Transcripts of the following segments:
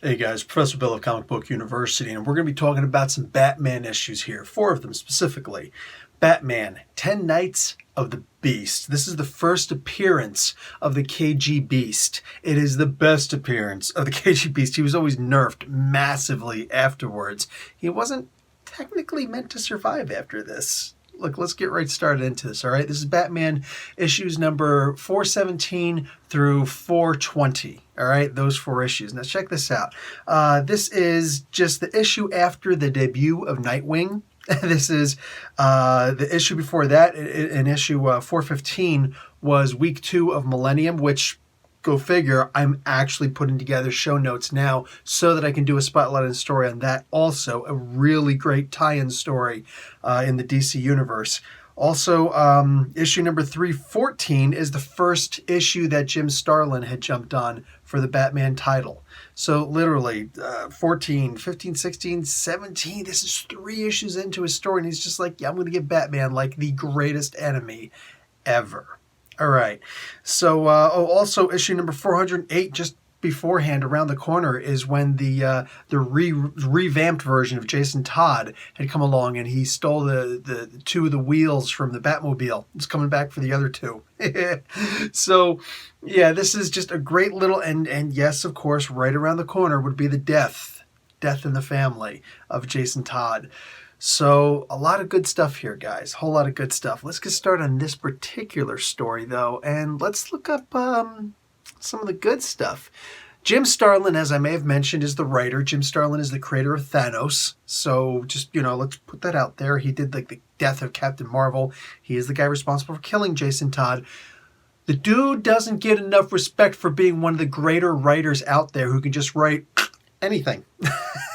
Hey guys, Professor Bill of Comic Book University, and we're going to be talking about some Batman issues here, 4 of them specifically. Batman, 10 Nights of the Beast. This is the first appearance of the KGBeast. It is the best appearance of the KGBeast. He was always nerfed massively afterwards. He wasn't technically meant to survive after this. Look, let's get right started into this, all right? This is Batman issues number 417 through 420, all right? Those 4 issues. Now, check this out. This is just the issue after the debut of Nightwing. This is the issue before that. In issue 415 was week 2 of Millennium, which, go figure, I'm actually putting together show notes now so that I can do a spotlight and story on that also. A really great tie-in story in the DC universe. Also, issue number 314 is the first issue that Jim Starlin had jumped on for the Batman title. So literally 14, 15, 16, 17, this is 3 issues into his story, and he's just like, yeah, I'm going to give Batman like the greatest enemy ever. All right. So also issue number 408, just beforehand, around the corner, is when the revamped version of Jason Todd had come along, and he stole the 2 of the wheels from the Batmobile. It's coming back for the other 2. So yeah, this is just a great little, and yes, of course, right around the corner would be the death in the family of Jason Todd. So a lot of good stuff here, guys. Whole lot of good stuff. Let's get started on this particular story, though, and let's look up some of the good stuff. Jim Starlin, as I may have mentioned, is the writer. Jim Starlin is the creator of Thanos. So just, let's put that out there. He did like the death of Captain Marvel. He is the guy responsible for killing Jason Todd. The dude doesn't get enough respect for being one of the greater writers out there who can just write anything.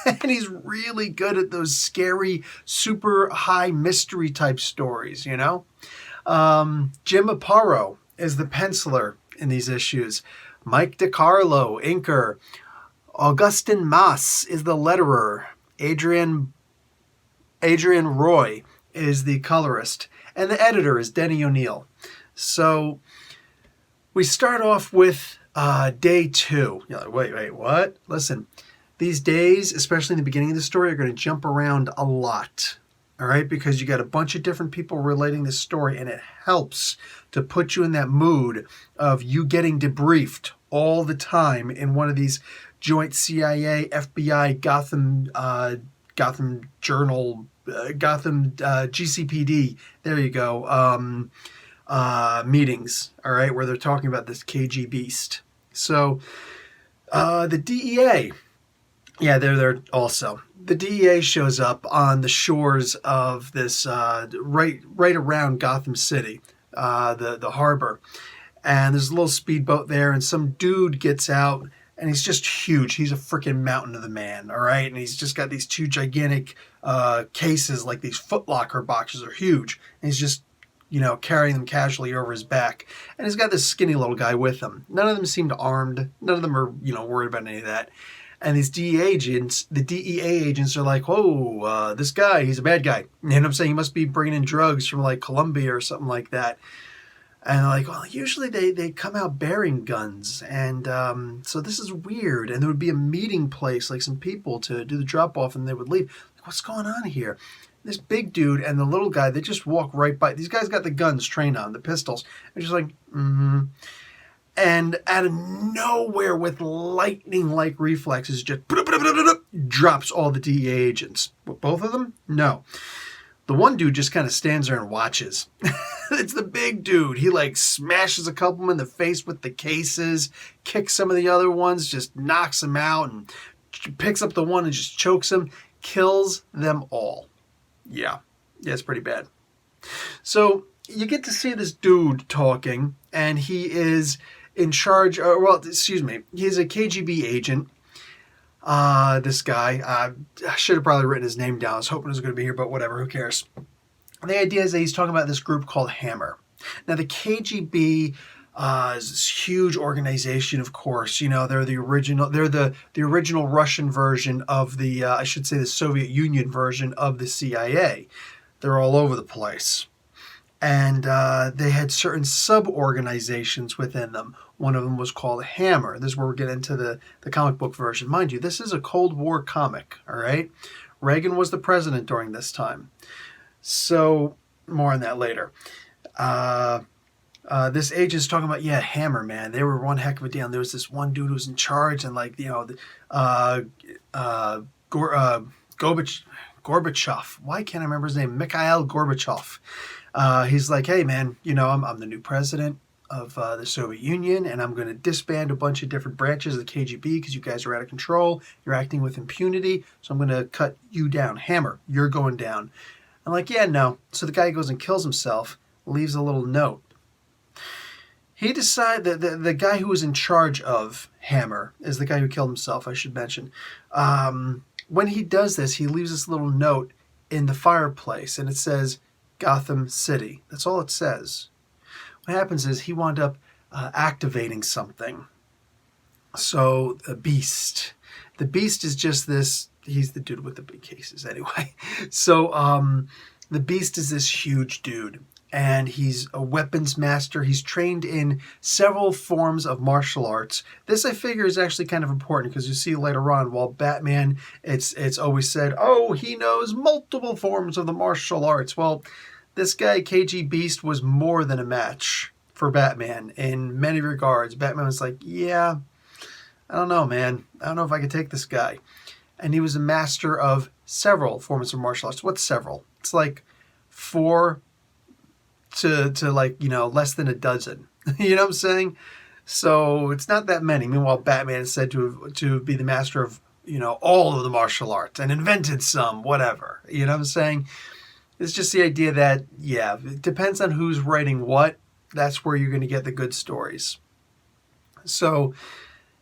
And he's really good at those scary, super high mystery type stories, Jim Aparo is the penciler in these issues. Mike DiCarlo, inker. Augustin Mas is the letterer. Adrian Roy is the colorist. And the editor is Denny O'Neil. So we start off with day 2. You're like, wait, what? Listen. These days, especially in the beginning of the story, are going to jump around a lot, all right? Because you got a bunch of different people relating this story, and it helps to put you in that mood of you getting debriefed all the time in one of these joint CIA, FBI, Gotham Journal, Gotham GCPD, there you go, meetings, all right, where they're talking about this KGBeast. So the DEA... yeah, they're there also. The DEA shows up on the shores of this, right around Gotham City, the harbor. And there's a little speedboat there, and some dude gets out, and he's just huge. He's a freaking mountain of a man, all right? And he's just got these 2 gigantic cases, like these Foot Locker boxes are huge. And he's just, carrying them casually over his back. And he's got this skinny little guy with him. None of them seemed armed. None of them are, worried about any of that. And these DEA agents are like, whoa, this guy, he's a bad guy. You know what I'm saying? He must be bringing in drugs from like Colombia or something like that. And they're like, well, usually they come out bearing guns. And so this is weird. And there would be a meeting place, like some people to do the drop off, and they would leave. Like, what's going on here? This big dude and the little guy, they just walk right by. These guys got the guns trained on, the pistols. They're just like, mm-hmm. And out of nowhere, with lightning-like reflexes, just drops all the DEA agents. Both of them? No. The one dude just kind of stands there and watches. It's the big dude. He like smashes a couple of them in the face with the cases, kicks some of the other ones, just knocks them out, and picks up the one and just chokes him, kills them all. Yeah, it's pretty bad. So you get to see this dude talking, and he is in charge, he's a KGB agent. This guy, I should have probably written his name down. I was hoping it was going to be here, but whatever, who cares? The idea is that he's talking about this group called Hammer. Now, the KGB is this huge organization, of course. They're the original Russian version of the Soviet Union version of the CIA. They're all over the place. And they had certain sub-organizations within them. One of them was called Hammer. This is where we're getting into the comic book version. Mind you, this is a Cold War comic, all right? Reagan was the president during this time. So, more on that later. This agent's talking about, yeah, Hammer, man. They were one heck of a deal. And there was this one dude who was in charge, and like, Gorbachev. Why can't I remember his name? Mikhail Gorbachev. He's like, hey, man, I'm the new president of the Soviet Union, and I'm going to disband a bunch of different branches of the KGB because you guys are out of control. You're acting with impunity, so I'm going to cut you down. Hammer, you're going down. I'm like, yeah, no. So the guy goes and kills himself, leaves a little note. He decided that the guy who was in charge of Hammer is the guy who killed himself, I should mention. When he does this, he leaves this little note in the fireplace, and it says, Gotham City. That's all it says. What happens is he wound up activating something. So, the Beast. The Beast is just this, he's the dude with the big cases anyway. So, the Beast is this huge dude. And he's a weapons master. He's trained in several forms of martial arts. This, I figure, is actually kind of important because you see later on, while Batman, it's always said, oh, he knows multiple forms of the martial arts. Well, this guy, KGBeast, was more than a match for Batman in many regards. Batman was like, yeah, I don't know, man. I don't know if I could take this guy. And he was a master of several forms of martial arts. What's several? It's like 4 to less than a dozen. You know what I'm saying? So it's not that many. Meanwhile, Batman is said to be the master of, all of the martial arts and invented some, whatever. You know what I'm saying? It's just the idea that, yeah, it depends on who's writing what. That's where you're going to get the good stories. So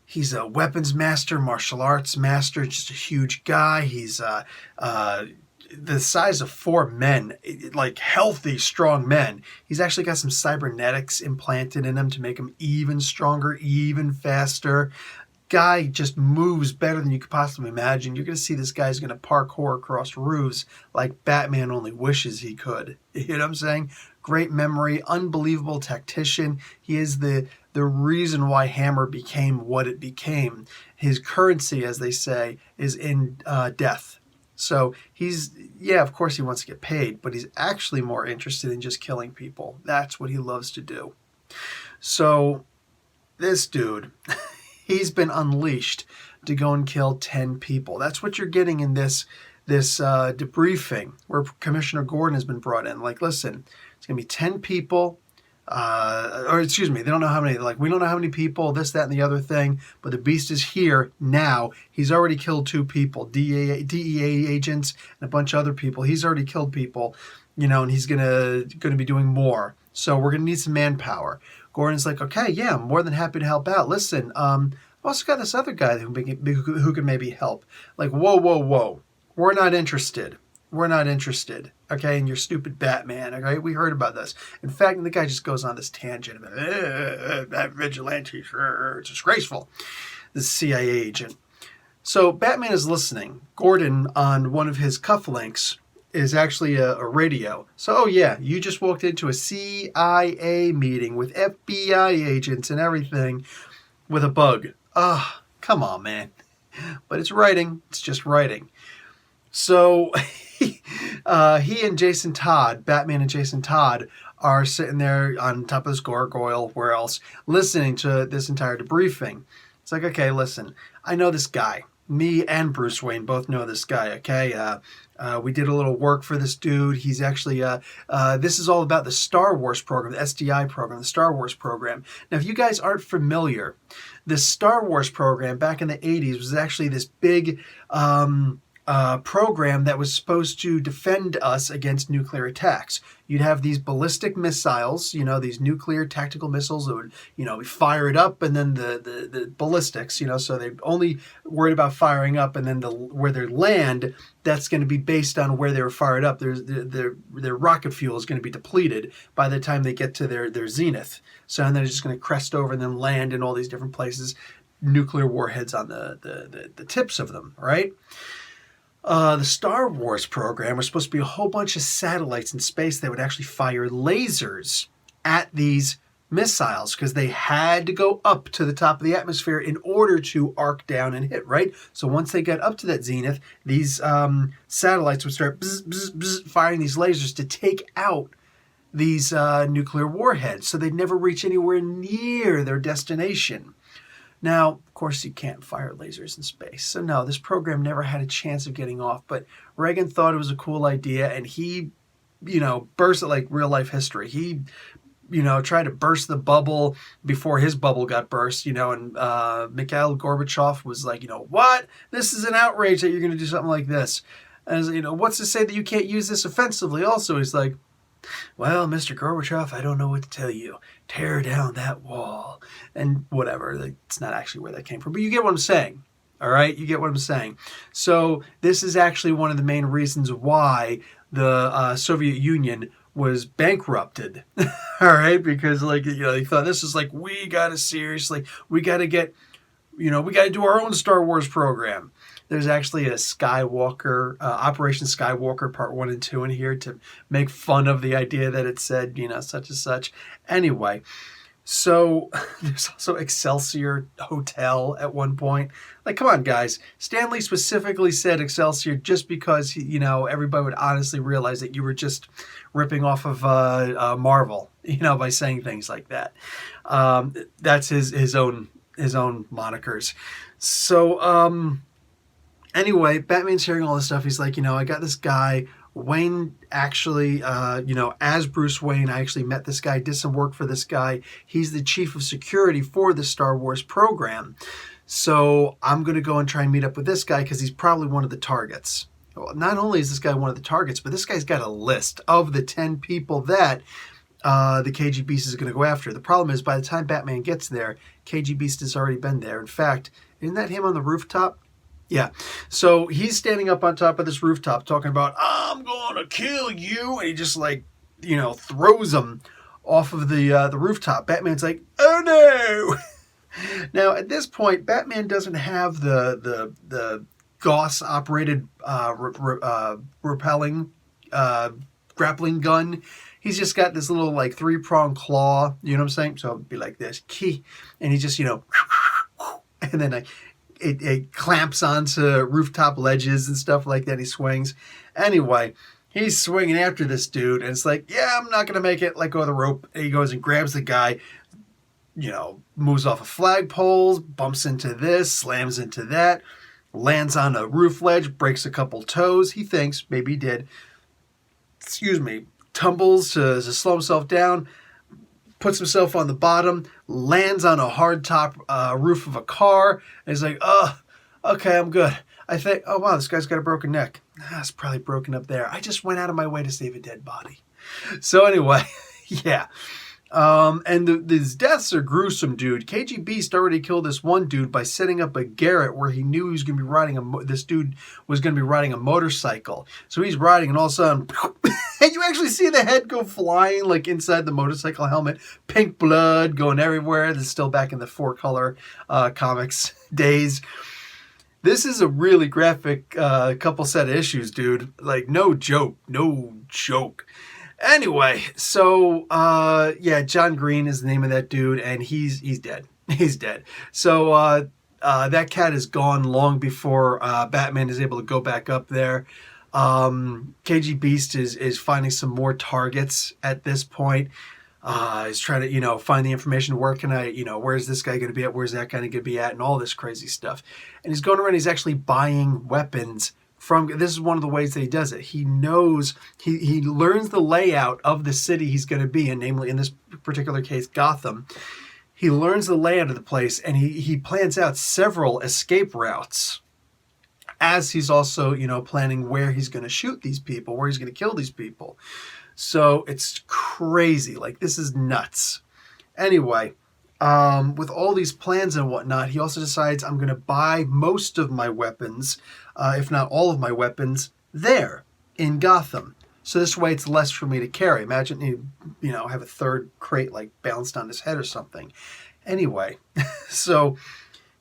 he's a weapons master, martial arts master, just a huge guy. He's the size of 4 men, like healthy, strong men. He's actually got some cybernetics implanted in him to make him even stronger, even faster. Guy just moves better than you could possibly imagine. You're going to see this guy's going to parkour across roofs like Batman only wishes he could. You know what I'm saying? Great memory, unbelievable tactician. He is the reason why Hammer became what it became. His currency, as they say, is in death. So of course he wants to get paid, but he's actually more interested in just killing people. That's what he loves to do. So this dude, he's been unleashed to go and kill 10 people. That's what you're getting in this debriefing where Commissioner Gordon has been brought in. Like, listen, it's going to be 10 people. They don't know how many, we don't know how many people, this, that, and the other thing, but the Beast is here now. He's already killed 2 people, DEA agents and a bunch of other people. He's already killed people, and he's gonna be doing more. So we're gonna need some manpower. Gordon's like, okay, yeah, I'm more than happy to help out. Listen, I've also got this other guy who can maybe help. Like, whoa. We're not interested. Okay, and your stupid Batman, okay? We heard about this. In fact, the guy just goes on this tangent about, that vigilante, it's disgraceful. The CIA agent. So Batman is listening. Gordon, on one of his cufflinks, is actually a radio. So, oh yeah, you just walked into a CIA meeting with FBI agents and everything with a bug. Come on, man. But it's writing. It's just writing. So he and Jason Todd, Batman and Jason Todd, are sitting there on top of this gargoyle, where else, listening to this entire debriefing. It's like, okay, listen, I know this guy. Me and Bruce Wayne both know this guy, okay? We did a little work for this dude. He's actually, this is all about the Star Wars program, the SDI program, the Star Wars program. Now, if you guys aren't familiar, the Star Wars program back in the 80s was actually this big program that was supposed to defend us against nuclear attacks. You'd have these ballistic missiles, these nuclear tactical missiles that would, we fire it up, and then the ballistics, so they're only worried about firing up, and then where they land, that's going to be based on where they were fired up. Their rocket fuel is going to be depleted by the time they get to their zenith. So, and then it's just going to crest over and then land in all these different places, nuclear warheads on the tips of them, right? The Star Wars program was supposed to be a whole bunch of satellites in space that would actually fire lasers at these missiles because they had to go up to the top of the atmosphere in order to arc down and hit, right? So once they got up to that zenith, these satellites would start bzz, bzz, bzz, firing these lasers to take out these nuclear warheads, so they'd never reach anywhere near their destination. Now, of course, you can't fire lasers in space, so no, this program never had a chance of getting off, but Reagan thought it was a cool idea, and he, burst it like real-life history. He tried to burst the bubble before his bubble got burst, and Mikhail Gorbachev was like, what? This is an outrage that you're going to do something like this. And, what's to say that you can't use this offensively? Also, he's like, well, Mr. Gorbachev, I don't know what to tell you. Tear down that wall. And whatever. It's not actually where that came from. But you get what I'm saying. All right? You get what I'm saying. So this is actually one of the main reasons why the Soviet Union was bankrupted. All right? Because, they thought this is like, we got to get, we got to do our own Star Wars program. There's actually a Skywalker, Operation Skywalker Part 1 and 2 in here to make fun of the idea that it said, such and such. Anyway, so there's also Excelsior Hotel at one point. Like, come on, guys. Stanley specifically said Excelsior just because, everybody would honestly realize that you were just ripping off of Marvel, by saying things like that. That's his own monikers. So, anyway, Batman's hearing all this stuff. He's like, I got this guy, Wayne actually, as Bruce Wayne, I actually met this guy, did some work for this guy. He's the chief of security for the Star Wars program. So I'm going to go and try and meet up with this guy because he's probably one of the targets. Well, not only is this guy one of the targets, but this guy's got a list of the 10 people that the KGBeast is going to go after. The problem is by the time Batman gets there, KGBeast has already been there. In fact, isn't that him on the rooftop? Yeah, so he's standing up on top of this rooftop talking about, I'm going to kill you, and he just throws him off of the rooftop. Batman's like, oh no! Now, at this point, Batman doesn't have the Gauss-operated grappling gun. He's just got this little 3-pronged claw, you know what I'm saying? So it'd be like this, key, and he just, and then it clamps onto rooftop ledges and stuff like that. He swings. Anyway, he's swinging after this dude, and it's like, yeah, I'm not going to make it. Let go of the rope. And he goes and grabs the guy, moves off of flagpoles, bumps into this, slams into that, lands on a roof ledge, breaks a couple toes. He thinks, maybe he did, tumbles to slow himself down, puts himself on the bottom, lands on a hard-top roof of a car, and he's like, oh, okay, I'm good. I think, oh, wow, this guy's got a broken neck. It's probably broken up there. I just went out of my way to save a dead body. So anyway, yeah. And these deaths are gruesome, dude. KGBeast already killed this one dude by setting up a garret where he knew he was going to be riding this dude was going to be riding a motorcycle. So he's riding, and all of a sudden, and you actually see the head go flying inside the motorcycle helmet. Pink blood going everywhere. This is still back in the 4-color comics days. This is a really graphic couple set of issues, dude. No joke. Anyway, so, John Green is the name of that dude, and he's dead. He's dead. So, that cat is gone long before Batman is able to go back up there. KGBeast is finding some more targets at this point. He's trying to, find the information. Where can I, where's this guy going to be at? Where's that guy going to be at? And all this crazy stuff. And he's going around, he's actually buying weapons this is one of the ways that he does it. He knows, he learns the layout of the city he's going to be in, namely in this particular case, Gotham. He learns the layout of the place, and he plans out several escape routes as he's also, planning where he's going to shoot these people, where he's going to kill these people. So it's crazy. This is nuts. Anyway, with all these plans and whatnot, he also decides, I'm going to buy most of my weapons, if not all of my weapons, there in Gotham. So this way it's less for me to carry. Imagine you have a third crate balanced on his head or something. Anyway, so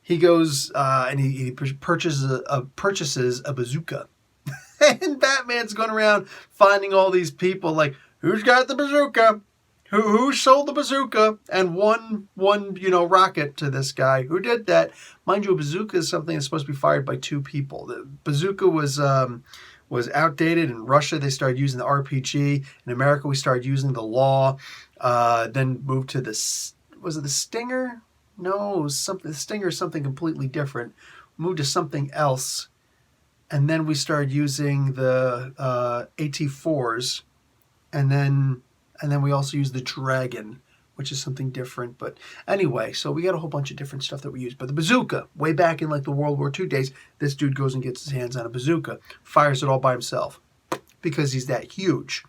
he goes and he purchases a bazooka. And Batman's going around finding all these people who's got the bazooka? Who sold the bazooka and one rocket to this guy? Who did that? Mind you, a bazooka is something that's supposed to be fired by two people. The bazooka was outdated in Russia. They started using the RPG. In America, we started using the law. Then moved to was it the Stinger? No, the Stinger is something completely different. Moved to something else, and then we started using the AT4s, and then we also use the Dragon, which is something different. But anyway, so we got a whole bunch of different stuff that we use. But the bazooka, way back in like the World War II days, this dude goes and gets his hands on a bazooka, fires it all by himself because he's that huge.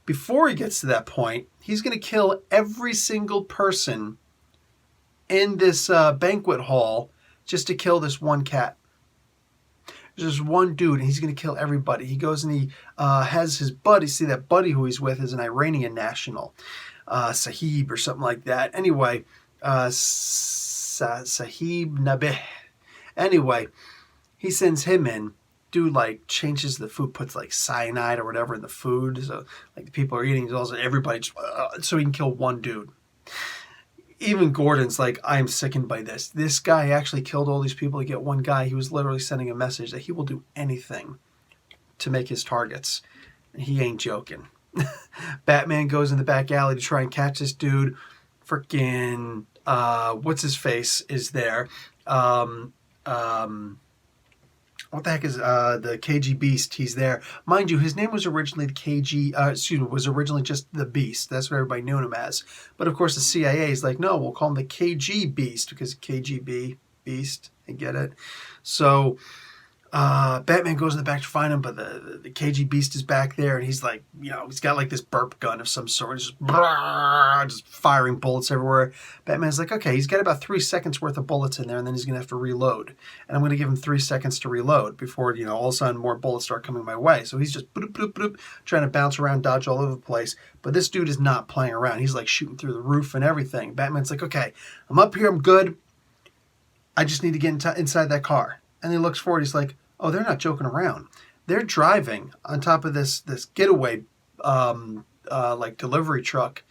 Before he gets to that point, he's going to kill every single person in this banquet hall just to kill this one cat. There's just one dude, and he's going to kill everybody. He goes and he has his buddy. See, that buddy who he's with is an Iranian national, Sahib or something like that. Anyway, Sahib Nabih. Anyway, he sends him in. Dude, like, changes the food, puts, like, cyanide or whatever in the food. So, like, the people are eating, also everybody just, so he can kill one dude. Even Gordon's like, I'm sickened by this. This guy actually killed all these people to get one guy. He was literally sending a message that he will do anything to make his targets. And he ain't joking. Batman goes in the back alley to try and catch this dude. Freaking, what's his face is there. What the heck is the KGBeast? He's there. Mind you, his name was originally was originally just the Beast. That's what everybody knew him as. But of course the CIA is like, no, we'll call him the KGBeast because KGB Beast. I get it. So Batman goes in the back to find him, but the KGBeast is back there, and he's like, he's got like this burp gun of some sort, just firing bullets everywhere. Batman's like, okay, he's got about 3 seconds worth of bullets in there, and then he's gonna have to reload. And I'm gonna give him 3 seconds to reload before all of a sudden more bullets start coming my way. So he's just bloop, bloop, bloop, trying to bounce around, dodge all over the place. But this dude is not playing around. He's like shooting through the roof and everything. Batman's like, okay, I'm up here, I'm good. I just need to get inside that car. And he looks forward. He's like, oh, they're not joking around. They're driving on top of this getaway like delivery truck,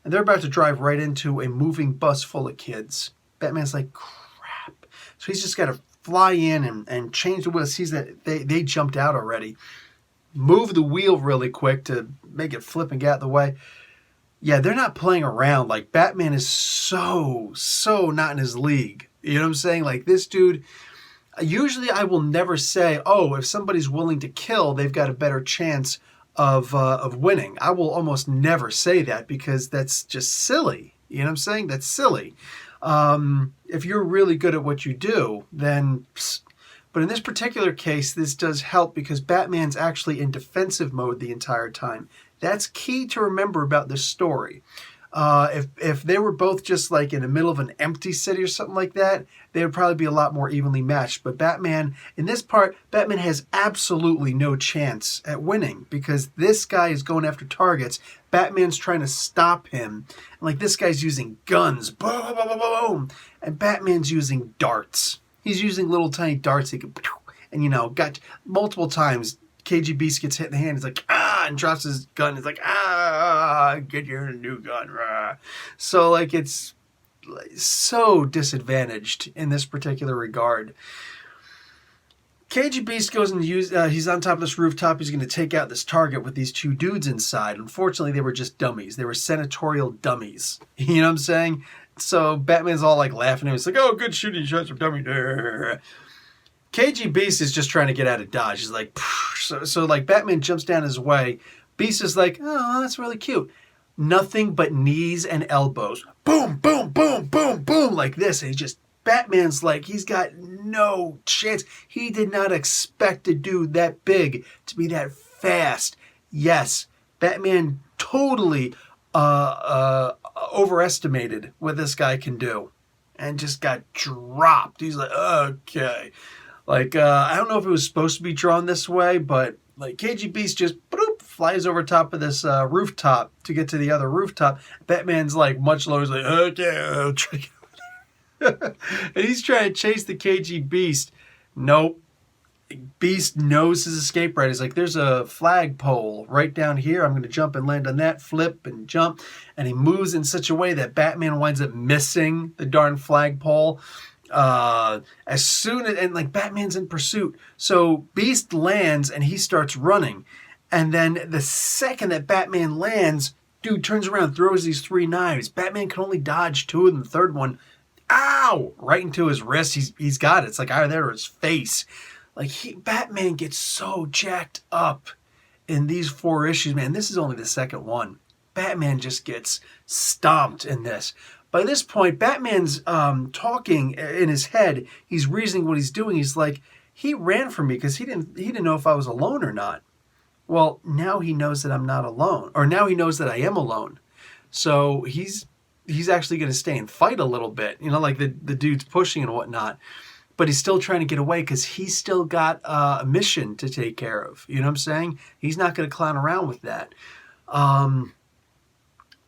and they're about to drive right into a moving bus full of kids. Batman's like, crap. So he's just got to fly in and change the wheel. Sees that they jumped out already. Move the wheel really quick to make it flip and get out of the way. Yeah, they're not playing around. Like, Batman is so not in his league. You know what I'm saying? Like, this dude... Usually I will never say, oh, if somebody's willing to kill, they've got a better chance of winning. I will almost never say that because that's just silly. You know what I'm saying? That's silly. If you're really good at what you do, then... But in this particular case, this does help because Batman's actually in defensive mode the entire time. That's key to remember about this story. If they were both just like in the middle of an empty city or something like that, they would probably be a lot more evenly matched. But Batman, in this part, Batman has absolutely no chance at winning because this guy is going after targets. Batman's trying to stop him. And like, this guy's using guns. Boom, boom, boom, boom. And Batman's using darts. He's using little tiny darts he can, and got multiple times. KGBeast gets hit in the hand. He's like, and drops his gun. He's like, get your new gun. Rah. So, like, it's so disadvantaged in this particular regard. KGBeast goes and he's on top of this rooftop. He's going to take out this target with these two dudes inside. Unfortunately, they were just dummies. They were senatorial dummies. You know what I'm saying? So Batman's all like laughing. He's like, oh, good shooting shots from dummy. KGBeast is just trying to get out of Dodge. He's like, so like Batman jumps down his way. Beast is like, oh, that's really cute. Nothing but knees and elbows. Boom, boom, boom, boom, boom, like this. And Batman's like, he's got no chance. He did not expect a dude that big to be that fast. Yes, Batman totally overestimated what this guy can do and just got dropped. He's like, okay. Like, I don't know if it was supposed to be drawn this way, but like Beast just flies over top of this rooftop to get to the other rooftop. Batman's like much lower. He's like, okay, I'll try to get over there. And he's trying to chase the Beast. Nope. Beast knows his escape route. He's like, there's a flagpole right down here. I'm going to jump and land on that, flip and jump. And he moves in such a way that Batman winds up missing the darn flagpole. As soon as, and like Batman's in pursuit. So Beast lands and he starts running. And then the second that Batman lands, dude turns around, throws these 3 knives. Batman can only dodge 2 of them. The third one, ow, right into his wrist. He's got it. It's like either there or his face. Like Batman gets so jacked up in these 4 issues, man. This is only the second one. Batman just gets stomped in this. By this point, Batman's talking in his head. He's reasoning what he's doing. He's like, he ran from me because he didn't know if I was alone or not. Well, now he knows that I'm not alone, or now he knows that I am alone. So he's actually going to stay and fight a little bit. You know, like the dude's pushing and whatnot. But he's still trying to get away because he's still got a mission to take care of. You know what I'm saying? He's not going to clown around with that.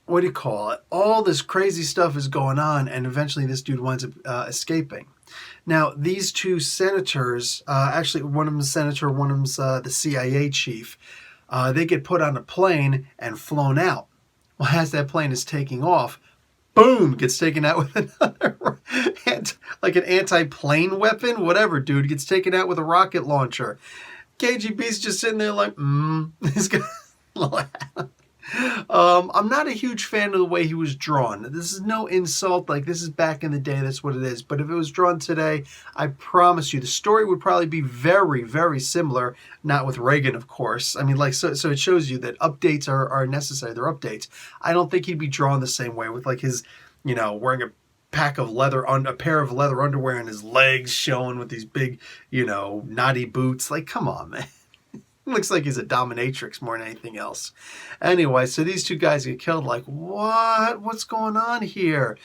What do you call it? All this crazy stuff is going on, and eventually this dude winds up escaping. Now, these 2 senators, actually one of them's a senator, one of them's the CIA chief, they get put on a plane and flown out. Well, as that plane is taking off, boom, gets taken out with another, like an anti-plane weapon, whatever, dude, gets taken out with a rocket launcher. KGBeast just sitting there like, he's gonna laugh. I'm not a huge fan of the way he was drawn. This is no insult, like this is back in the day, that's what it is. But if it was drawn today, I promise you, the story would probably be very, very similar, not with Reagan, of course. I mean, like, so it shows you that updates are necessary, they're updates. I don't think he'd be drawn the same way with like his, you know, wearing a pair of leather underwear and his legs showing with these big, you know, knotty boots. Like, come on, man. Looks like he's a dominatrix more than anything else. Anyway, so these 2 guys get killed. Like, what? What's going on here?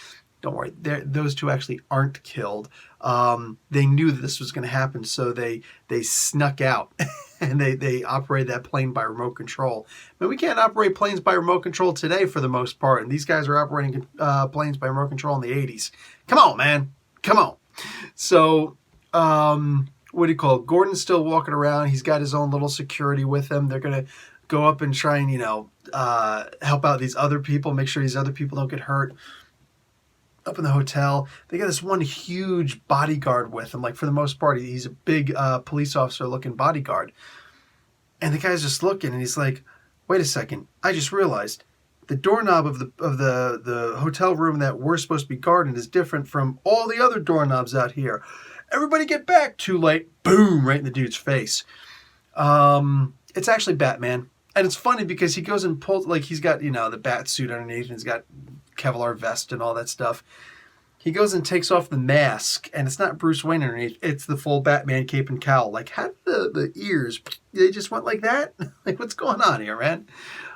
Don't worry. Those 2 actually aren't killed. They knew that this was going to happen, so they snuck out. And they operated that plane by remote control. But we can't operate planes by remote control today for the most part. And these guys are operating planes by remote control in the 80s. Come on, man. Come on. So, what do you call it? Gordon's still walking around. He's got his own little security with him. They're going to go up and try and, you know, help out these other people, make sure these other people don't get hurt. Up in the hotel, they got this one huge bodyguard with him. Like, for the most part, he's a big police officer looking bodyguard. And the guy's just looking, and he's like, wait a second, I just realized the doorknob of the hotel room that we're supposed to be guarding is different from all the other doorknobs out here. Everybody get back. Too late. Boom, right in the dude's face. It's actually Batman. And it's funny because he goes and pulls, like, he's got, you know, the bat suit underneath, and he's got Kevlar vest and all that stuff. He goes and takes off the mask, and it's not Bruce Wayne underneath. It's the full Batman cape and cowl. Like, how did the ears, they just went like that? Like, what's going on here, man?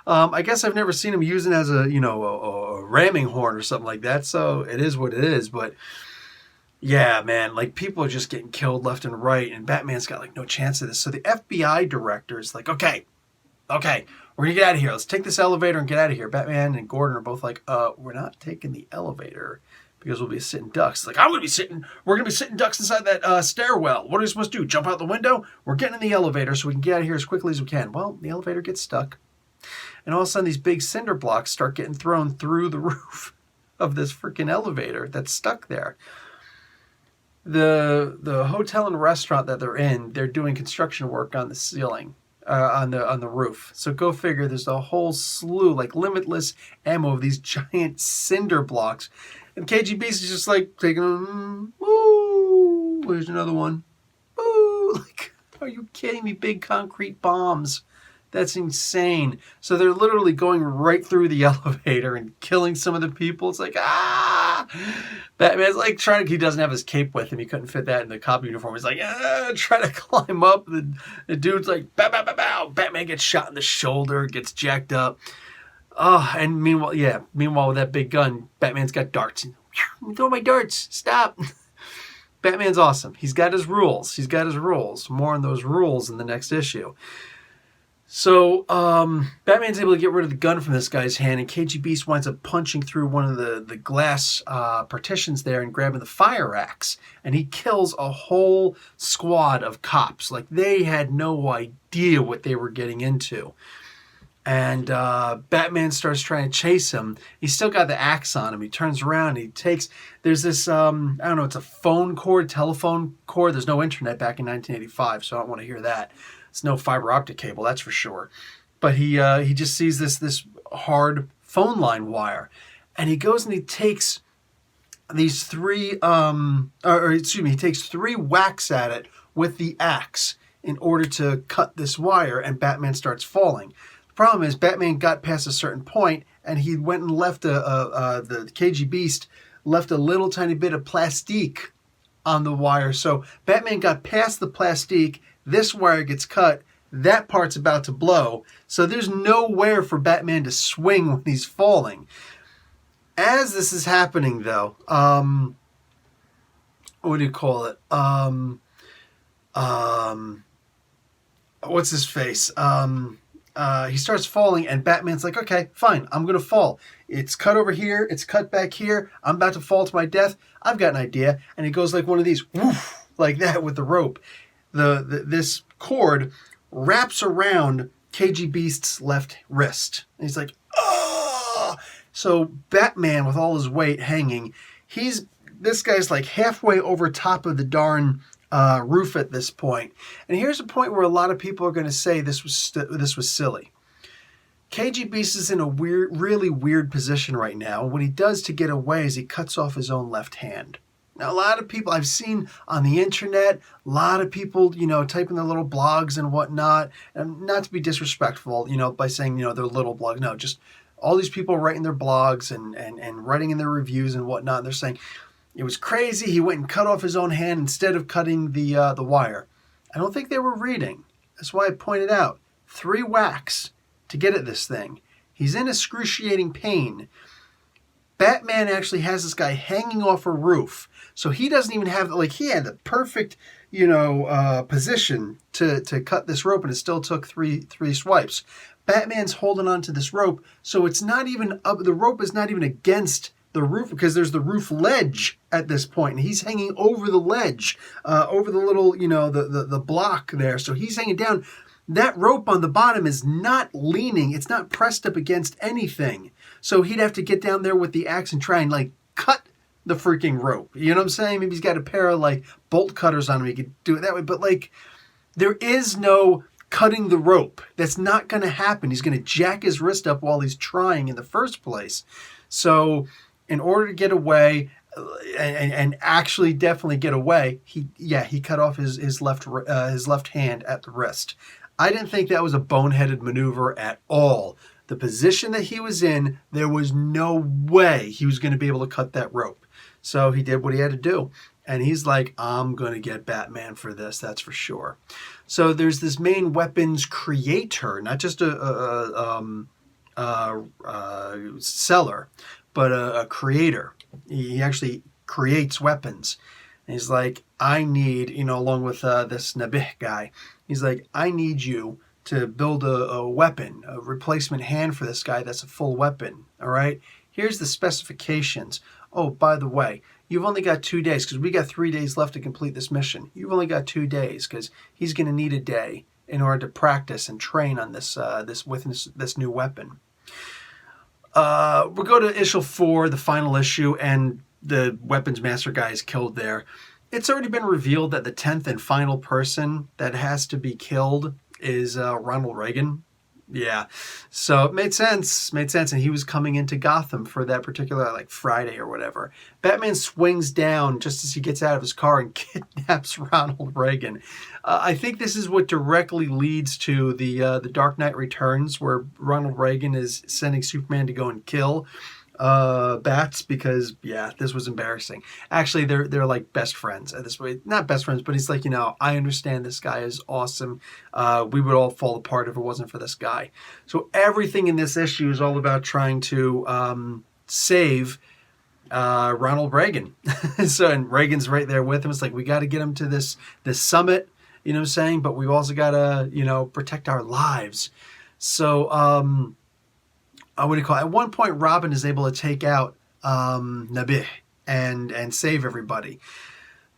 I guess I've never seen him using as a, you know, a ramming horn or something like that, so it is what it is. But yeah, man, like, people are just getting killed left and right, and Batman's got, like, no chance of this. So the FBI director is like, okay, we're going to get out of here. Let's take this elevator and get out of here. Batman and Gordon are both like, we're not taking the elevator because we'll be sitting ducks. Like, we're going to be sitting ducks inside that stairwell. What are we supposed to do? Jump out the window? We're getting in the elevator so we can get out of here as quickly as we can. Well, the elevator gets stuck. And all of a sudden, these big cinder blocks start getting thrown through the roof of this freaking elevator that's stuck there. The hotel and restaurant that they're in, they're doing construction work on the ceiling, on the roof. So go figure, there's a whole slew, like limitless ammo of these giant cinder blocks. And KGBeast is just like taking them, woo, there's another one. Woo, like, are you kidding me? Big concrete bombs. That's insane. So they're literally going right through the elevator and killing some of the people. It's like, Batman's like he doesn't have his cape with him. He couldn't fit that in the cop uniform. He's like, trying to climb up. The dude's like, bow, bow, bow, bow. Batman gets shot in the shoulder, gets jacked up. And meanwhile with that big gun, Batman's got darts. Throw my darts. Stop. Batman's awesome. He's got his rules. More on those rules in the next issue. So Batman's able to get rid of the gun from this guy's hand, and KGBeast winds up punching through one of the glass partitions there and grabbing the fire axe, and he kills a whole squad of cops. Like, they had no idea what they were getting into. And Batman starts trying to chase him. He's still got the axe on him. He turns around. There's this, I don't know, it's a phone cord, telephone cord. There's no internet back in 1985, so I don't want to hear that. It's no fiber optic cable, that's for sure. But he just sees this hard phone line wire. And he goes and he takes these three, he takes 3 whacks at it with the axe in order to cut this wire, and Batman starts falling. Problem is, Batman got past a certain point, and he went and left the KGBeast left a little tiny bit of plastique on the wire. So Batman got past the plastique. This wire gets cut. That part's about to blow. So there's nowhere for Batman to swing when he's falling. As this is happening, though, what do you call it? What's his face? He starts falling, and Batman's like, okay, fine, I'm going to fall. It's cut over here. It's cut back here. I'm about to fall to my death. I've got an idea. And he goes like one of these, woof, like that with the rope. This cord wraps around KGBeast's left wrist. And he's like, oh! So Batman, with all his weight hanging, this guy's like halfway over top of the darn roof at this point. And here's a point where a lot of people are going to say this was silly. KGBeast is in a really weird position right now. What he does to get away is he cuts off his own left hand. Now, a lot of people I've seen on the internet, a lot of people, typing their little blogs and whatnot, and not to be disrespectful, by saying, their little blog. No, just all these people writing their blogs and writing in their reviews and whatnot. And they're saying, it was crazy. He went and cut off his own hand instead of cutting the wire. I don't think they were reading. That's why I pointed out 3 whacks to get at this thing. He's in excruciating pain. Batman actually has this guy hanging off a roof, so he doesn't even have, he had the perfect, position to cut this rope, and it still took three swipes. Batman's holding onto this rope, so it's not even up. The rope is not even against the roof, because there's the roof ledge at this point, and he's hanging over the ledge, over the little, the block there. So he's hanging down. That rope on the bottom is not leaning. It's not pressed up against anything. So he'd have to get down there with the axe and try and cut the freaking rope. You know what I'm saying? Maybe he's got a pair of bolt cutters on him. He could do it that way. But there is no cutting the rope. That's not going to happen. He's going to jack his wrist up while he's trying in the first place. So in order to get away and actually definitely get away, he cut off his left hand at the wrist. I didn't think that was a boneheaded maneuver at all. The position that he was in, there was no way he was going to be able to cut that rope. So he did what he had to do. And he's like, I'm going to get Batman for this, that's for sure. So there's this main weapons creator, not just a seller, but a creator. He actually creates weapons. And he's like, I need, along with this Nabih guy, he's like, I need you to build a weapon, a replacement hand for this guy that's a full weapon, all right? Here's the specifications. Oh, by the way, you've only got 2 days, because we got 3 days left to complete this mission. You've only got 2 days, because he's going to need a day in order to practice and train on this new weapon. We'll go to issue 4, the final issue, and the weapons master guy is killed there. It's already been revealed that the 10th and final person that has to be killed is Ronald Reagan. Yeah, so it made sense, and he was coming into Gotham for that particular Friday or whatever. Batman swings down just as he gets out of his car and kidnaps Ronald Reagan. I think this is what directly leads to the Dark Knight Returns, where Ronald Reagan is sending Superman to go and kill Bats, because this was embarrassing. Actually, they're like best friends at this point. Not best friends, but he's like, I understand this guy is awesome. We would all fall apart if it wasn't for this guy. So everything in this issue is all about trying to save Ronald Reagan. So, and Reagan's right there with him. It's like, we got to get him to this summit, You know what I'm saying? But we've also got to, protect our lives. So, what do you call it? At one point, Robin is able to take out Nabih and save everybody.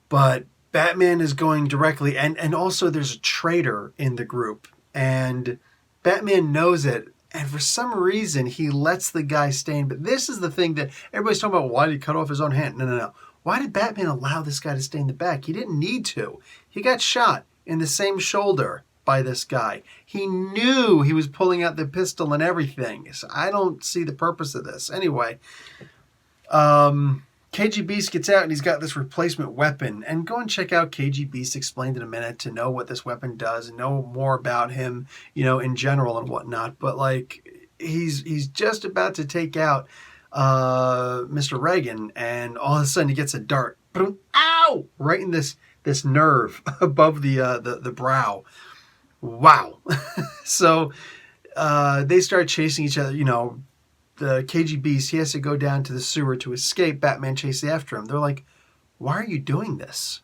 But Batman is going directly, and also there's a traitor in the group, and Batman knows it, and for some reason he lets the guy stay in. But this is the thing that everybody's talking about: why did he cut off his own hand? No. Why did Batman allow this guy to stay in the back? He didn't need to. He got shot in the same shoulder by this guy. He knew he was pulling out the pistol and everything. So I don't see the purpose of this. Anyway, KGBeast gets out and he's got this replacement weapon. And go and check out KGBeast Explained in a Minute to know what this weapon does and know more about him, in general and whatnot. But like, he's just about to take out Mr. Reagan, and all of a sudden he gets a dart. Boom, ow! Right in this nerve above the brow. Wow. So they start chasing each other. The KGBeast, he has to go down to the sewer to escape. Batman chases after him. They're like, why are you doing this?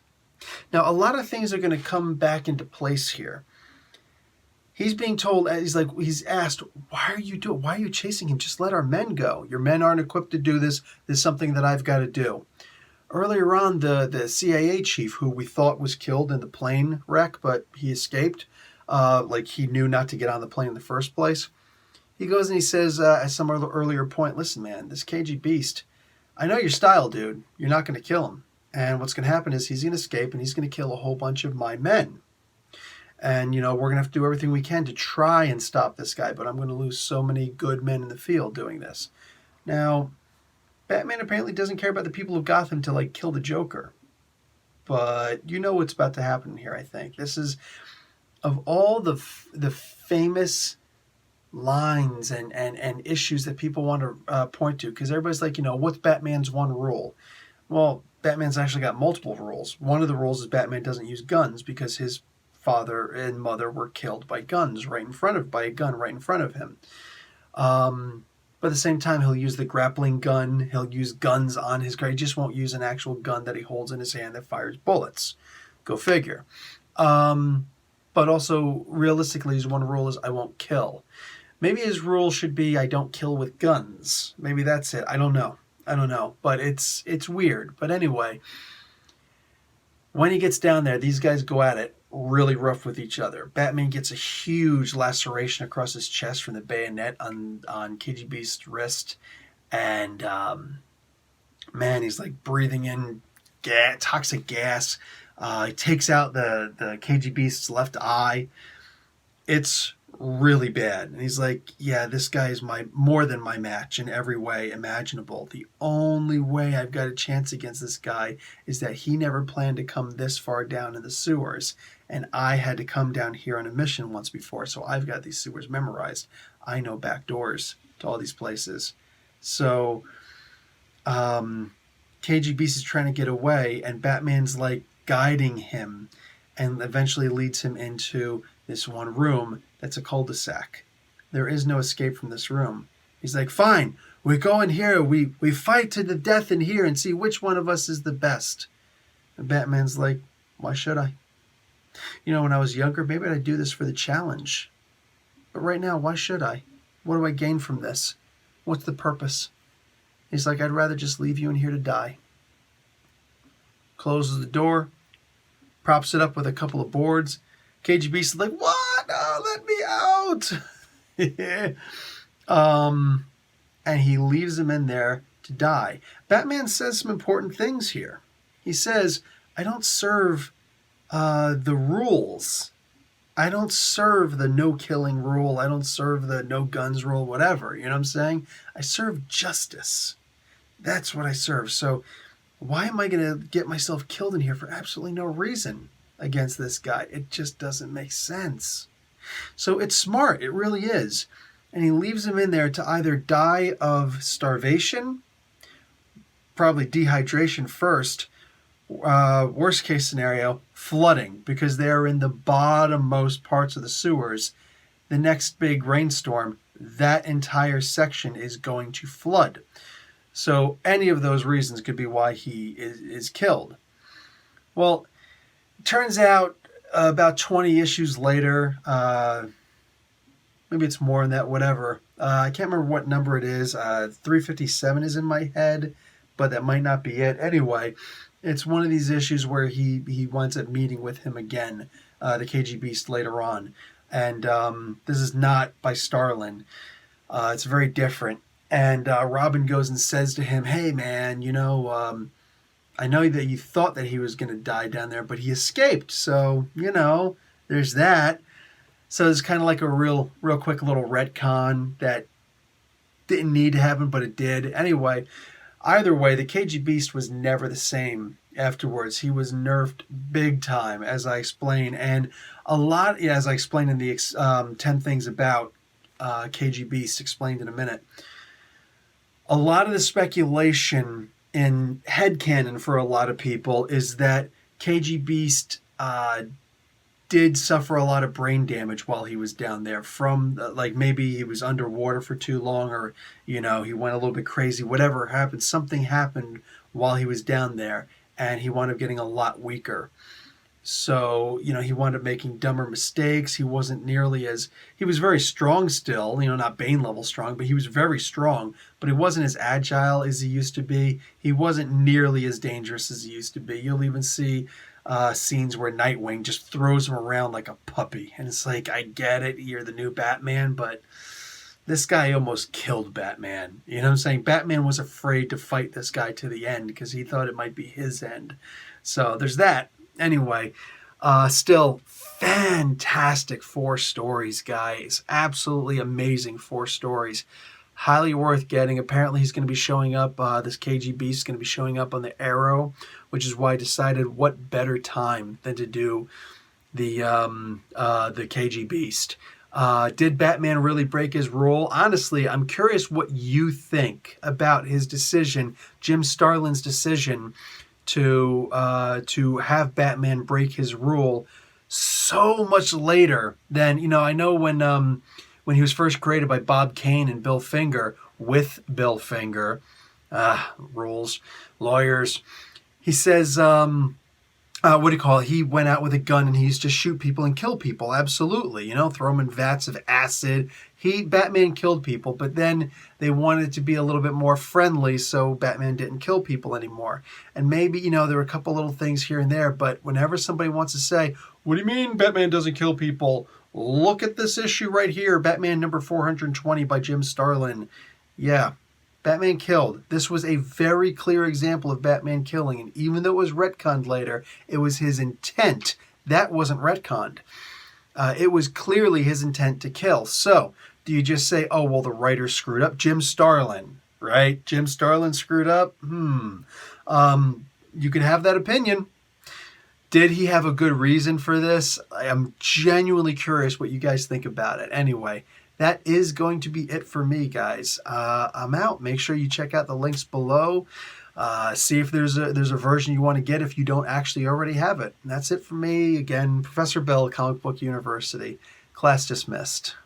Now, a lot of things are going to come back into place here. He's being told, he's asked, why are you chasing him? Just let our men go. Your men aren't equipped to do this. This is something that I've got to do. Earlier on, the CIA chief, who we thought was killed in the plane wreck, but he escaped, he knew not to get on the plane in the first place. He goes and he says, at some earlier point, listen, man, this KGBeast, I know your style, dude. You're not going to kill him. And what's going to happen is he's going to escape and he's going to kill a whole bunch of my men. And, we're going to have to do everything we can to try and stop this guy, but I'm going to lose so many good men in the field doing this. Now, Batman apparently doesn't care about the people of Gotham to, kill the Joker. But you know what's about to happen here, I think. This is, of all the famous lines and issues that people want to point to, because everybody's like, what's Batman's one rule? Well, Batman's actually got multiple rules. One of the rules is Batman doesn't use guns because his father and mother were killed by a gun right in front of him. But at the same time, he'll use the grappling gun. He'll use guns on his car. He just won't use an actual gun that he holds in his hand that fires bullets. Go figure. But also, realistically, his one rule is I won't kill. Maybe his rule should be I don't kill with guns. Maybe that's it. I don't know. But it's weird. But anyway, when he gets down there, these guys go at it really rough with each other. Batman gets a huge laceration across his chest from the bayonet on KGBeast's wrist. And, man, he's breathing in toxic gas. He takes out the KGBeast's left eye. It's really bad. And he's like, yeah, this guy is more than my match in every way imaginable. The only way I've got a chance against this guy is that he never planned to come this far down in the sewers. And I had to come down here on a mission once before, so I've got these sewers memorized. I know back doors to all these places. So KGBeast is trying to get away, and Batman's guiding him and eventually leads him into this one room that's a cul-de-sac. There is no escape from this room. He's like, fine, we go in here, we fight to the death in here and see which one of us is the best. And Batman's like, why should I? When I was younger, maybe I'd do this for the challenge. But right now, why should I? What do I gain from this? What's the purpose? He's like, I'd rather just leave you in here to die. Closes the door, props it up with a couple of boards. KGBeast is like, what? Oh, let me out. And he leaves him in there to die. Batman says some important things here. He says, I don't serve the rules. I don't serve the no killing rule. I don't serve the no guns rule, whatever. You know what I'm saying? I serve justice. That's what I serve. So why am I going to get myself killed in here for absolutely no reason against this guy? It just doesn't make sense. So it's smart. It really is. And he leaves him in there to either die of starvation, probably dehydration first, worst case scenario, flooding, because they're in the bottommost parts of the sewers. The next big rainstorm, that entire section is going to flood. So any of those reasons could be why he is killed. Well, turns out about 20 issues later, maybe it's more than that, whatever. I can't remember what number it is. 357 is in my head, but that might not be it. Anyway, it's one of these issues where he winds up meeting with him again, the KGBeast later on. And this is not by Starlin. It's very different. And Robin goes and says to him, hey, man, I know that you thought that he was going to die down there, but he escaped. So, there's that. So it's kind of like a real quick little retcon that didn't need to happen, but it did. Anyway, either way, the KGBeast was never the same afterwards. He was nerfed big time, as I explained. And as I explained in the 10 things about KGBeast, explained in a minute. A lot of the speculation in headcanon for a lot of people is that KGBeast did suffer a lot of brain damage while he was down there from maybe he was underwater for too long, or he went a little bit crazy, whatever happened. Something happened while he was down there and he wound up getting a lot weaker. So, he wound up making dumber mistakes. He was very strong still, not Bane level strong, but he was very strong, but he wasn't as agile as he used to be. He wasn't nearly as dangerous as he used to be. You'll even see scenes where Nightwing just throws him around like a puppy. And it's like, I get it, you're the new Batman, but this guy almost killed Batman. You know what I'm saying? Batman was afraid to fight this guy to the end because he thought it might be his end. So there's that. Anyway, still fantastic 4 stories, guys. Absolutely amazing 4 stories. Highly worth getting. Apparently he's going to be showing up, this KGBeast is going to be showing up on the Arrow, which is why I decided what better time than to do the KGBeast. Did Batman really break his rule? Honestly, I'm curious what you think about his decision, Jim Starlin's decision, to have Batman break his rule so much later than, I know when he was first created by Bob Kane and Bill Finger, with Bill Finger, rules, lawyers, he says, he went out with a gun and he used to shoot people and kill people. Absolutely. Throw them in vats of acid. Batman killed people, but then they wanted to be a little bit more friendly, so Batman didn't kill people anymore. And maybe, there were a couple little things here and there, but whenever somebody wants to say, what do you mean Batman doesn't kill people? Look at this issue right here, Batman number 420 by Jim Starlin. Yeah, Batman killed. This was a very clear example of Batman killing, and even though it was retconned later, it was his intent. That wasn't retconned. It was clearly his intent to kill. So, do you just say, oh, well, the writer screwed up? Jim Starlin, right? Jim Starlin screwed up? You can have that opinion. Did he have a good reason for this? I'm genuinely curious what you guys think about it. Anyway, that is going to be it for me, guys. I'm out. Make sure you check out the links below. See if there's a version you want to get if you don't actually already have it. And that's it for me. Again, Professor Bill, Comic Book University. Class dismissed.